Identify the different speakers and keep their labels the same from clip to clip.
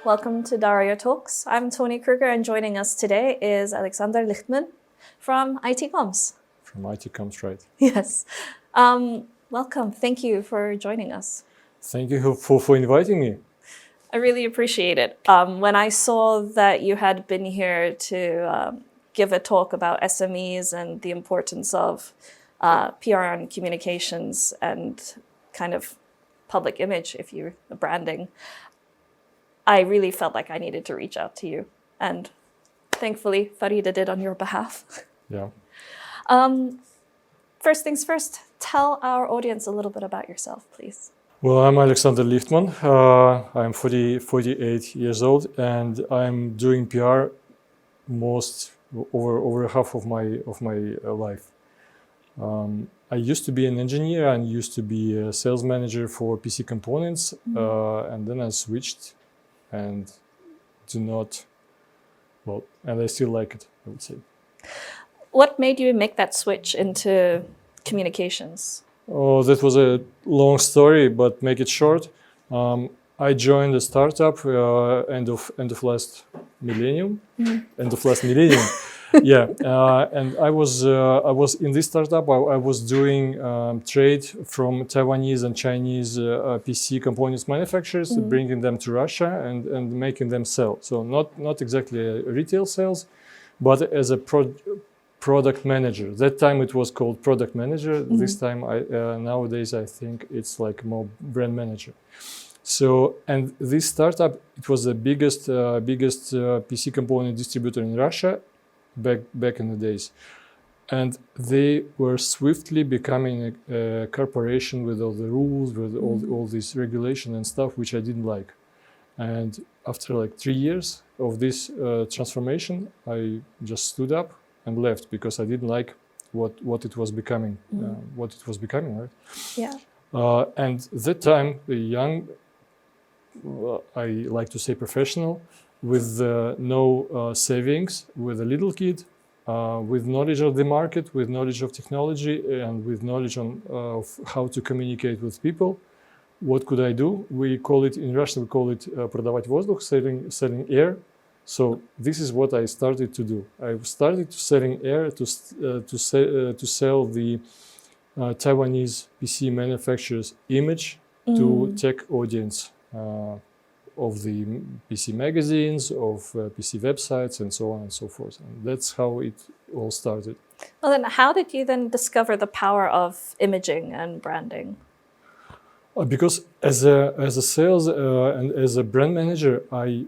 Speaker 1: Welcome to Daryo Talks. I'm Tony Kruger, and joining us today is Alexander Likhtman from ITCOMMS.
Speaker 2: From ITCOMMS, right?
Speaker 1: Yes. Welcome. Thank you for joining us.
Speaker 2: Thank you for inviting me.
Speaker 1: I really appreciate it. When I saw that you had been here to give a talk about SMEs and the importance of PR and communications and kind of public image, if you're branding, I really felt like I needed to reach out to you. And thankfully, Farida did on your behalf.
Speaker 2: Yeah.
Speaker 1: First things first, tell our audience a little bit about yourself, please.
Speaker 2: Well, I'm Alexander Likhtman. I'm 48 years old, and I'm doing PR over half of my life. I used to be an engineer and used to be a sales manager for PC components, and then I switched and and I still like it, I would say.
Speaker 1: What made you make that switch into communications?
Speaker 2: Oh, that was a long story, but make it short. I joined a startup end of last millennium. End of last millennium. Yeah, and I was in this startup. I was doing trade from Taiwanese and Chinese PC components manufacturers, bringing them to Russia and making them sell. So not exactly a retail sales, but as a product manager. That time it was called product manager. This time nowadays I think it's like more brand manager. So, and this startup, it was the biggest PC component distributor in Russia back in the days, and they were swiftly becoming a corporation with all the rules, with all this regulation and stuff, which I didn't like. And after like 3 years of this transformation, I just stood up and left because I didn't like what it was becoming. Right?
Speaker 1: Yeah.
Speaker 2: And that time, the young, I like to say professional, with no savings, with a little kid, with knowledge of the market, with knowledge of technology, and with knowledge of how to communicate with people. What could I do? We call it, in Russian, we call it продавать воздух, selling air. So this is what I started to do. I started selling air to sell the Taiwanese PC manufacturers' image to tech audience of the PC magazines, of PC websites, and so on and so forth. And that's how it all started.
Speaker 1: Well, then how did you then discover the power of imaging and branding?
Speaker 2: Because as a sales and as a brand manager, I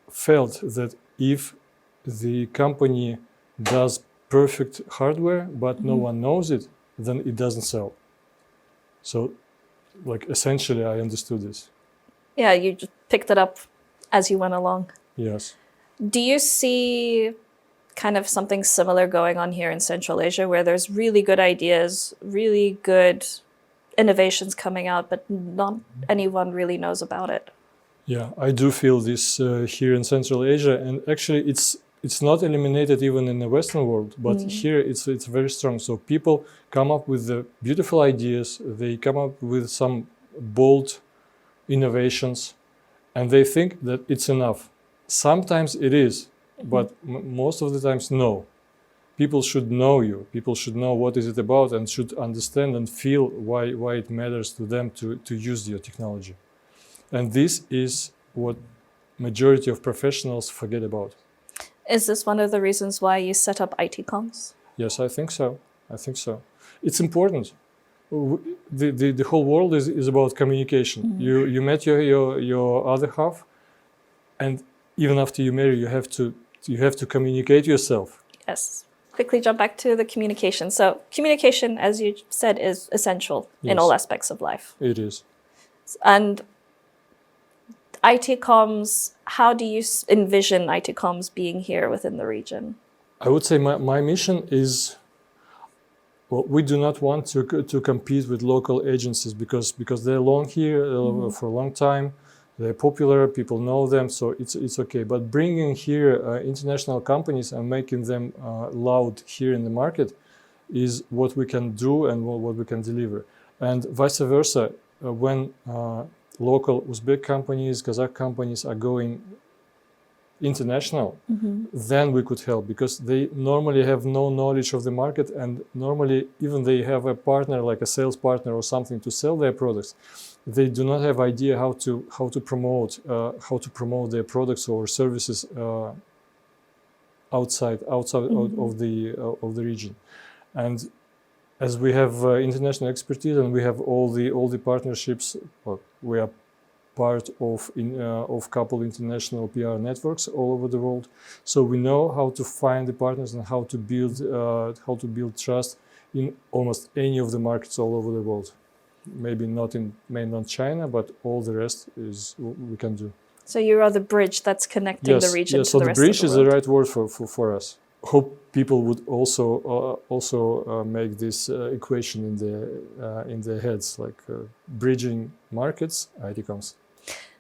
Speaker 2: felt that if the company does perfect hardware, but no one knows it, then it doesn't sell. So, like, essentially, I understood this.
Speaker 1: Yeah, you just picked it up as you went along.
Speaker 2: Yes.
Speaker 1: Do you see kind of something similar going on here in Central Asia, where there's really good ideas, really good innovations coming out, but not anyone really knows about it?
Speaker 2: Yeah, I do feel this here in Central Asia, and actually it's not eliminated even in the Western world, but here it's very strong. So people come up with the beautiful ideas, they come up with some bold innovations, and they think that it's enough. Sometimes it is, but most of the times no. People should know you. People should know what is it about and should understand and feel why it matters to them to use your technology. And this is what majority of professionals forget about.
Speaker 1: Is this one of the reasons why you set up ITCOMMS?
Speaker 2: Yes, I think so. It's important. The whole world is about communication. You met your other half, and even after you marry, you have to communicate yourself.
Speaker 1: Yes. Quickly jump back to the communication. So communication, as you said, is essential in all aspects of life.
Speaker 2: It is.
Speaker 1: And ITCOMMS, how do you envision ITCOMMS being here within the region?
Speaker 2: I would say my mission is, well, we do not want to compete with local agencies because they're long here for a long time. They're popular, people know them, so it's okay. But bringing here international companies and making them loud here in the market is what we can do and what we can deliver. And vice versa, when local Uzbek companies, Kazakh companies are going international, then we could help, because they normally have no knowledge of the market, and normally even they have a partner, like a sales partner or something, to sell their products. They do not have idea how to promote their products or services outside of the region. And as we have international expertise and we have all the partnerships, well, we are part of couple international PR networks all over the world, so we know how to find the partners and how to build trust in almost any of the markets all over the world. Maybe not in mainland China, but all the rest is we can do.
Speaker 1: So you are the bridge that's connecting the region to
Speaker 2: so
Speaker 1: the
Speaker 2: the
Speaker 1: rest
Speaker 2: bridge
Speaker 1: of the world.
Speaker 2: is the right word for us. Hope people would also make this equation in their heads, like bridging markets, ITCOMMS.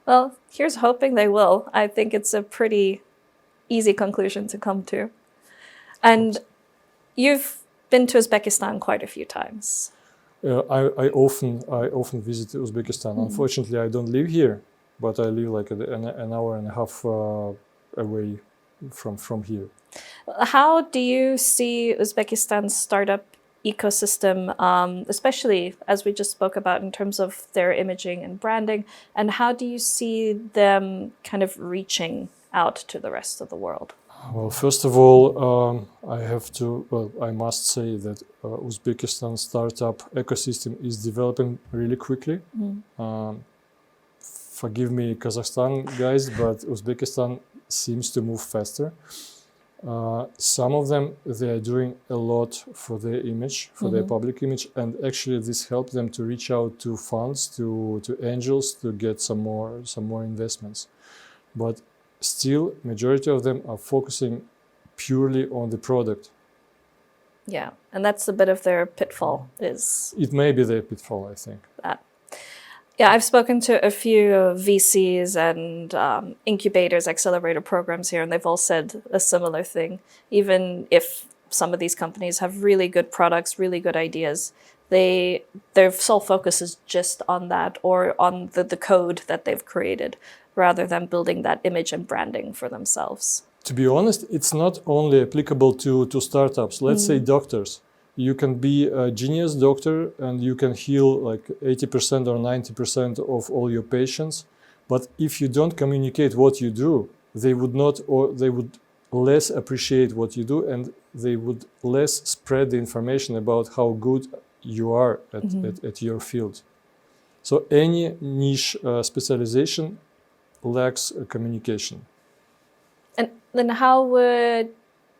Speaker 1: Well, here's hoping they will. I think it's a pretty easy conclusion to come to. And you've been to Uzbekistan quite a few times.
Speaker 2: I often visit Uzbekistan. Unfortunately, I don't live here, but I live like an hour and a half away from here.
Speaker 1: How do you see Uzbekistan's startup ecosystem, especially as we just spoke about in terms of their imaging and branding, and how do you see them kind of reaching out to the rest of the world?
Speaker 2: Well, first of all, I must say that Uzbekistan startup ecosystem is developing really quickly. Forgive me, Kazakhstan guys, but Uzbekistan seems to move faster. Some of them, they are doing a lot for their image, for their public image, and actually this helped them to reach out to funds, to angels, to get some more investments. But still, majority of them are focusing purely on the product.
Speaker 1: Yeah, and that's a bit of their pitfall.
Speaker 2: It may be their pitfall, I think.
Speaker 1: That. Yeah, I've spoken to a few VCs and incubators, accelerator programs here, and they've all said a similar thing. Even if some of these companies have really good products, really good ideas, their sole focus is just on that or on the code that they've created, rather than building that image and branding for themselves.
Speaker 2: To be honest, it's not only applicable to startups. Let's say doctors. You can be a genius doctor and you can heal like 80% or 90% of all your patients. But if you don't communicate what you do, they would not, or they would less appreciate what you do, and they would less spread the information about how good you are at your field. So any niche specialization lacks communication.
Speaker 1: And then how would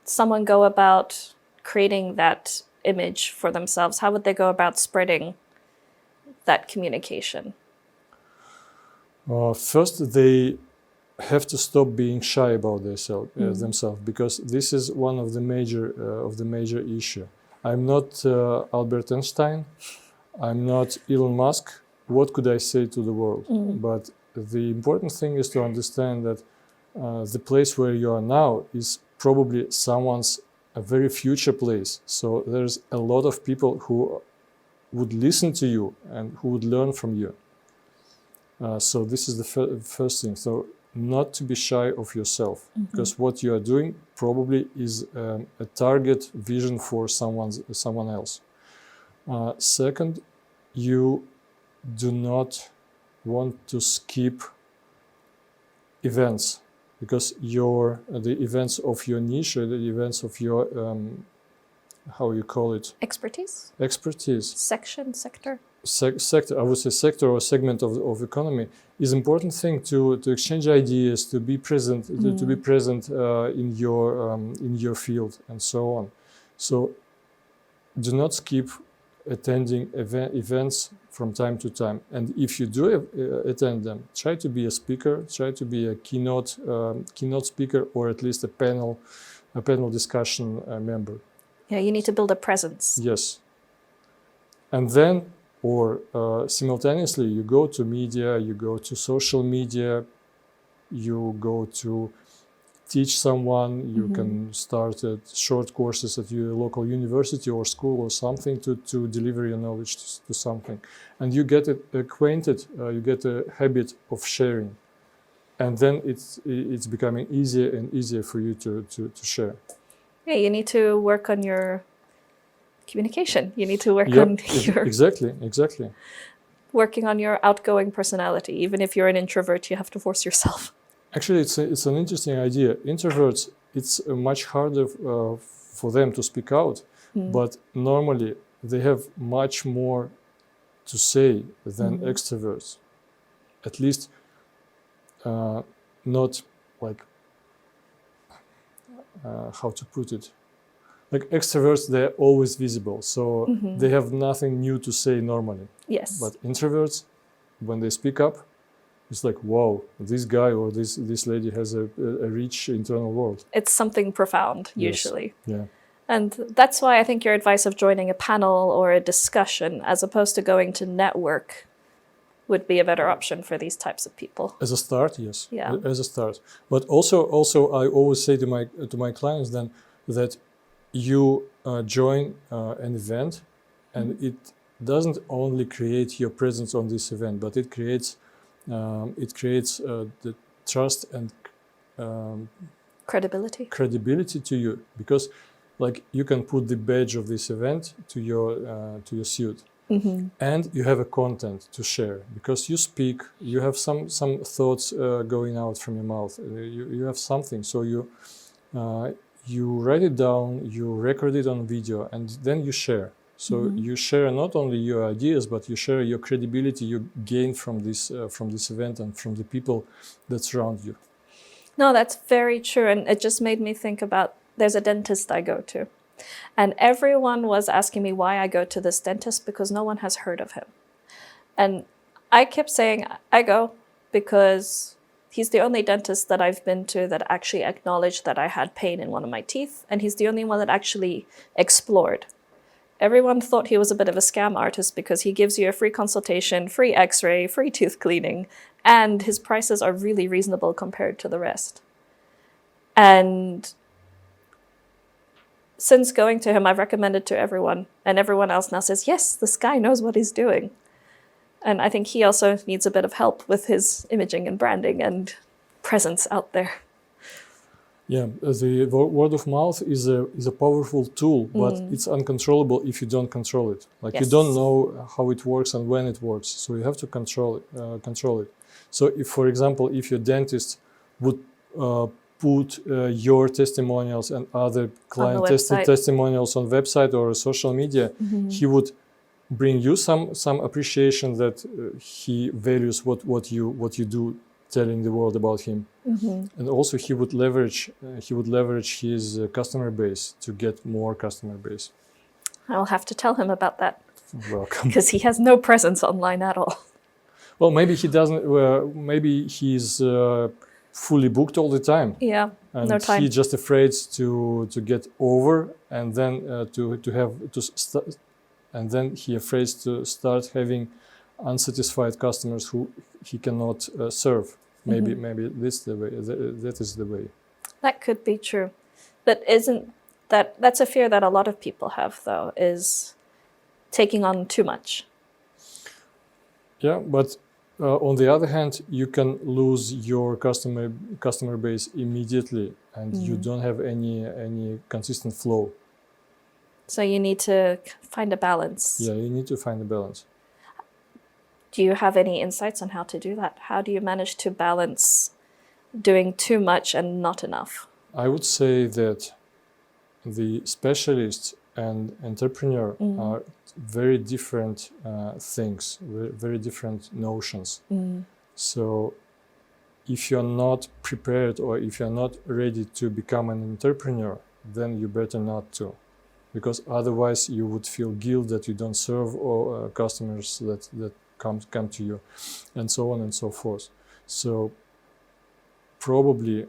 Speaker 1: someone go about creating that image for themselves? How would they go about spreading that communication?
Speaker 2: First, they have to stop being shy about themselves, because this is one of the major issue. I'm not Albert Einstein. I'm not Elon Musk. What could I say to the world? But the important thing is to understand that the place where you are now is probably someone's a very future place. So there's a lot of people who would listen to you and who would learn from you. So this is the first thing. So not to be shy of yourself, because what you are doing probably is a target vision for someone else. Second, you do not want to skip events, because the events of your niche, or the events of your how you call it?
Speaker 1: Expertise? Sector?
Speaker 2: Sector, I would say sector or segment of economy is important thing to exchange ideas, to be present, to be present in your field and so on. So do not skip attending events from time to time. And if you do attend them, try to be a speaker, try to be a keynote speaker, or at least a panel discussion member.
Speaker 1: Yeah, you need to build a presence.
Speaker 2: Yes. And then, or simultaneously, you go to media, you go to social media, you go to teach someone, you can start short courses at your local university or school or something to deliver your knowledge to something. And you get acquainted, you get a habit of sharing. And then it's becoming easier and easier for you to share.
Speaker 1: Yeah, you need to work on your communication. You need to work
Speaker 2: Yep,
Speaker 1: on your...
Speaker 2: Exactly.
Speaker 1: Working on your outgoing personality. Even if you're an introvert, you have to force yourself.
Speaker 2: Actually, it's an interesting idea. Introverts, it's much harder for them to speak out, but normally they have much more to say than extroverts. At least not like, how to put it? Like extroverts, they're always visible, so they have nothing new to say normally.
Speaker 1: Yes.
Speaker 2: But introverts, when they speak up, it's like, wow, this guy or this lady has a rich internal world.
Speaker 1: It's something profound, usually.
Speaker 2: Yes. Yeah.
Speaker 1: And that's why I think your advice of joining a panel or a discussion, as opposed to going to network, would be a better option for these types of people.
Speaker 2: As a start, yes.
Speaker 1: Yeah.
Speaker 2: As a start. But also I always say to my clients then that you join an event, and it doesn't only create your presence on this event, but it creates the trust and credibility to you, because like you can put the badge of this event to your suit, and you have a content to share because you speak, you have some thoughts going out from your mouth, you have something, so you write it down, you record it on video, and then you share. So you share not only your ideas, but you share your credibility you gain from this event and from the people that surround you.
Speaker 1: No, that's very true. And it just made me think about, there's a dentist I go to. And everyone was asking me why I go to this dentist, because no one has heard of him. And I kept saying, I go because he's the only dentist that I've been to that actually acknowledged that I had pain in one of my teeth. And he's the only one that actually explored. Everyone thought he was a bit of a scam artist because he gives you a free consultation, free x-ray, free tooth cleaning, and his prices are really reasonable compared to the rest. And since going to him, I've recommended to everyone, and everyone else now says, yes, this guy knows what he's doing. And I think he also needs a bit of help with his imaging and branding and presence out there.
Speaker 2: Yeah, the word of mouth is a powerful tool, but it's uncontrollable if you don't control it. Like you don't know how it works and when it works, so you have to control it. So, if, for example, if your dentist would put your testimonials and other client testimonials on website or social media, he would bring you some appreciation that he values what you do, telling the world about him, and also he would leverage his customer base to get more customer base.
Speaker 1: I'll have to tell him about that.
Speaker 2: Welcome.
Speaker 1: Because he has no presence online at all.
Speaker 2: Well, maybe he doesn't. Maybe he's fully booked all the time.
Speaker 1: Yeah,
Speaker 2: and
Speaker 1: no time.
Speaker 2: He's just afraid to get over, and then and then he afraid to start having unsatisfied customers who he cannot serve. Maybe this the way. That is the way.
Speaker 1: That could be true. That's a fear that a lot of people have, though, is taking on too much.
Speaker 2: Yeah, but on the other hand, you can lose your customer base immediately, and you don't have any consistent flow.
Speaker 1: So you need to find a balance.
Speaker 2: Yeah, you need to find a balance.
Speaker 1: Do you have any insights on how to do that? How do you manage to balance doing too much and not enough?
Speaker 2: I would say that the specialist and entrepreneur are very different things, very different notions. So if you're not prepared or if you're not ready to become an entrepreneur, then you better not to. Because otherwise you would feel guilt that you don't serve all customers that come to you, and so on and so forth. So probably,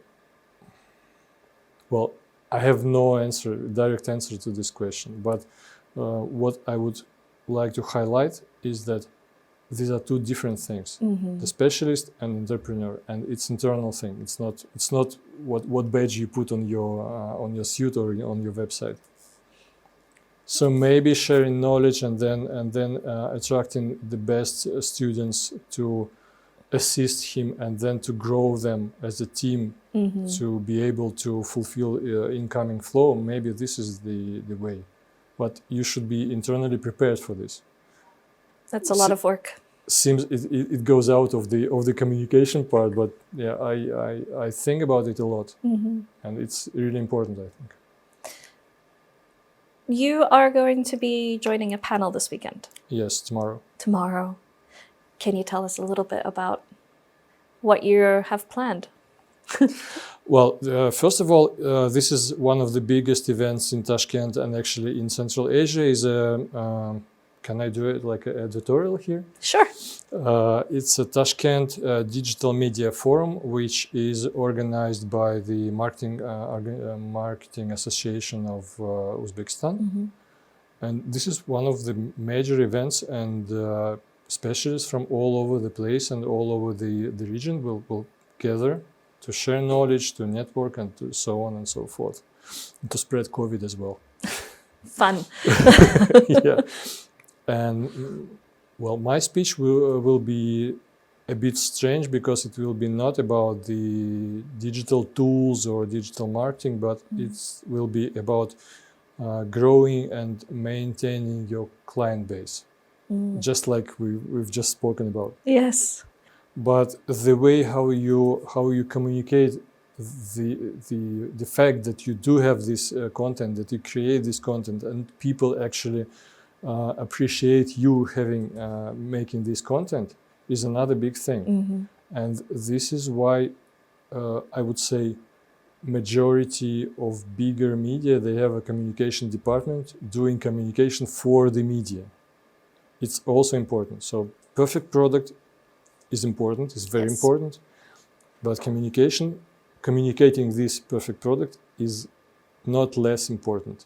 Speaker 2: well, I have no direct answer to this question, but what I would like to highlight is that these are two different things. The specialist and entrepreneur, and it's internal thing. It's not what badge you put on your suit or on your website. So maybe sharing knowledge and then attracting the best students to assist him and then to grow them as a team to be able to fulfill incoming flow. Maybe this is the way, but you should be internally prepared for this.
Speaker 1: That's a lot of work.
Speaker 2: Seems it goes out of the communication part, but yeah, I think about it a lot, and it's really important, I think.
Speaker 1: You are going to be joining a panel this weekend.
Speaker 2: Yes, tomorrow.
Speaker 1: Tomorrow. Can you tell us a little bit about what you have planned?
Speaker 2: Well, first of all, this is one of the biggest events in Tashkent and actually in Central Asia. Is a can I do it like an editorial here?
Speaker 1: Sure.
Speaker 2: It's a Tashkent Digital Media Forum, which is organized by the Marketing Association of Uzbekistan. And this is one of the major events, and specialists from all over the place and all over the region will gather to share knowledge, to network, and to so on and so forth, and to spread COVID as well.
Speaker 1: Fun.
Speaker 2: Yeah. And well, my speech will be a bit strange because it will be not about the digital tools or digital marketing, but it will be about growing and maintaining your client base, just like we've just spoken about.
Speaker 1: Yes.
Speaker 2: But the way how you communicate the fact that you do have this content, that you create this content, and people actually appreciate you making this content is another big thing. And this is why I would say majority of bigger media, they have a communication department doing communication for the media. It's also important. So perfect product is important, is very important, but communicating this perfect product is not less important.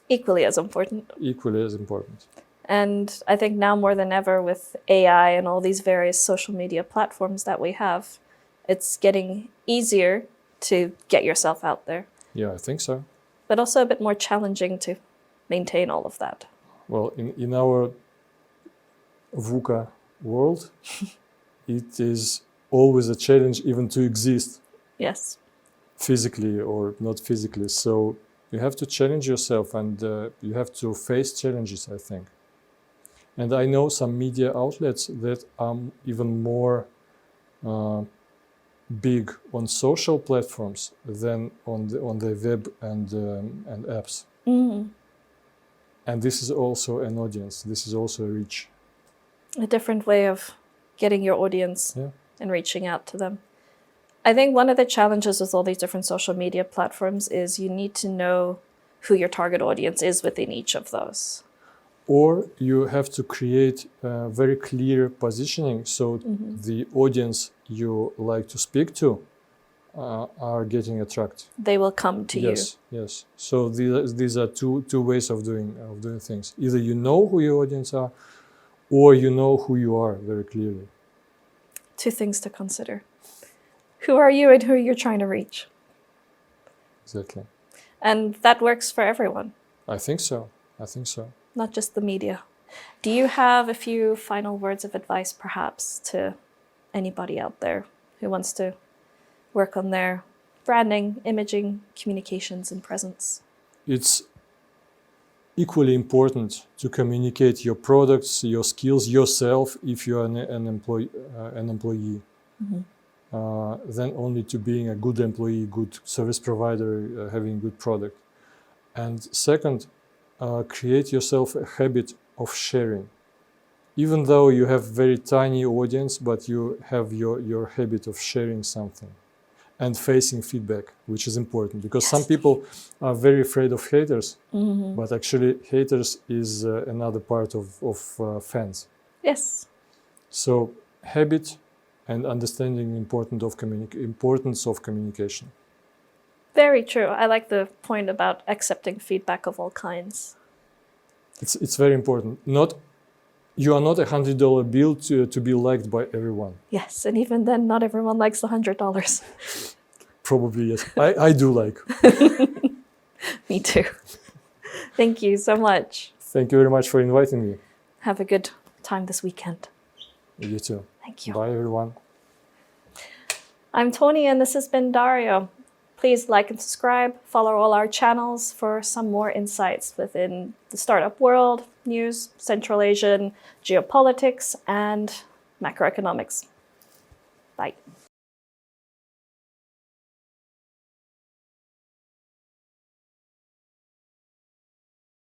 Speaker 1: Equally as important.
Speaker 2: Equally as important.
Speaker 1: And I think now more than ever with AI and all these various social media platforms that we have, it's getting easier to get yourself out there.
Speaker 2: Yeah, I think so.
Speaker 1: But also a bit more challenging to maintain all of that.
Speaker 2: Well, in our VUCA world, it is always a challenge even to exist.
Speaker 1: Yes.
Speaker 2: Physically or not physically. So you have to challenge yourself, and you have to face challenges, I think. And I know some media outlets that are even more big on social platforms than on the web and apps. And this is also an audience. This is also a reach.
Speaker 1: A different way of getting your audience and reaching out to them. I think one of the challenges with all these different social media platforms is you need to know who your target audience is within each of those.
Speaker 2: Or you have to create a very clear positioning so the audience you like to speak to are getting attracted.
Speaker 1: They will come to you.
Speaker 2: Yes. So these are two ways of doing things. Either you know who your audience are, or you know who you are very clearly.
Speaker 1: Two things to consider. Who are you and who you're trying to reach?
Speaker 2: Exactly.
Speaker 1: And that works for everyone.
Speaker 2: I think so.
Speaker 1: Not just the media. Do you have a few final words of advice, perhaps, to anybody out there who wants to work on their branding, imaging, communications, and presence?
Speaker 2: It's equally important to communicate your products, your skills, yourself, if you're an employee. Than only to being a good employee, good service provider, having good product. And second, create yourself a habit of sharing. Even though you have very tiny audience, but you have your habit of sharing something and facing feedback, which is important, because some people are very afraid of haters, but actually haters is another part of fans.
Speaker 1: Yes.
Speaker 2: So habit and understanding importance of communication.
Speaker 1: Very true. I like the point about accepting feedback of all kinds.
Speaker 2: It's very important. Not you are not $100 bill to be liked by everyone.
Speaker 1: Yes, and even then, not everyone likes the $100.
Speaker 2: Probably, yes. I do like.
Speaker 1: Me too. Thank you so much.
Speaker 2: Thank you very much for inviting me.
Speaker 1: Have a good time this weekend.
Speaker 2: You too.
Speaker 1: Thank you.
Speaker 2: Bye, everyone.
Speaker 1: I'm Tony, and this has been Daryo. Please like and subscribe, follow all our channels for some more insights within the startup world, news, Central Asian geopolitics, and macroeconomics. Bye.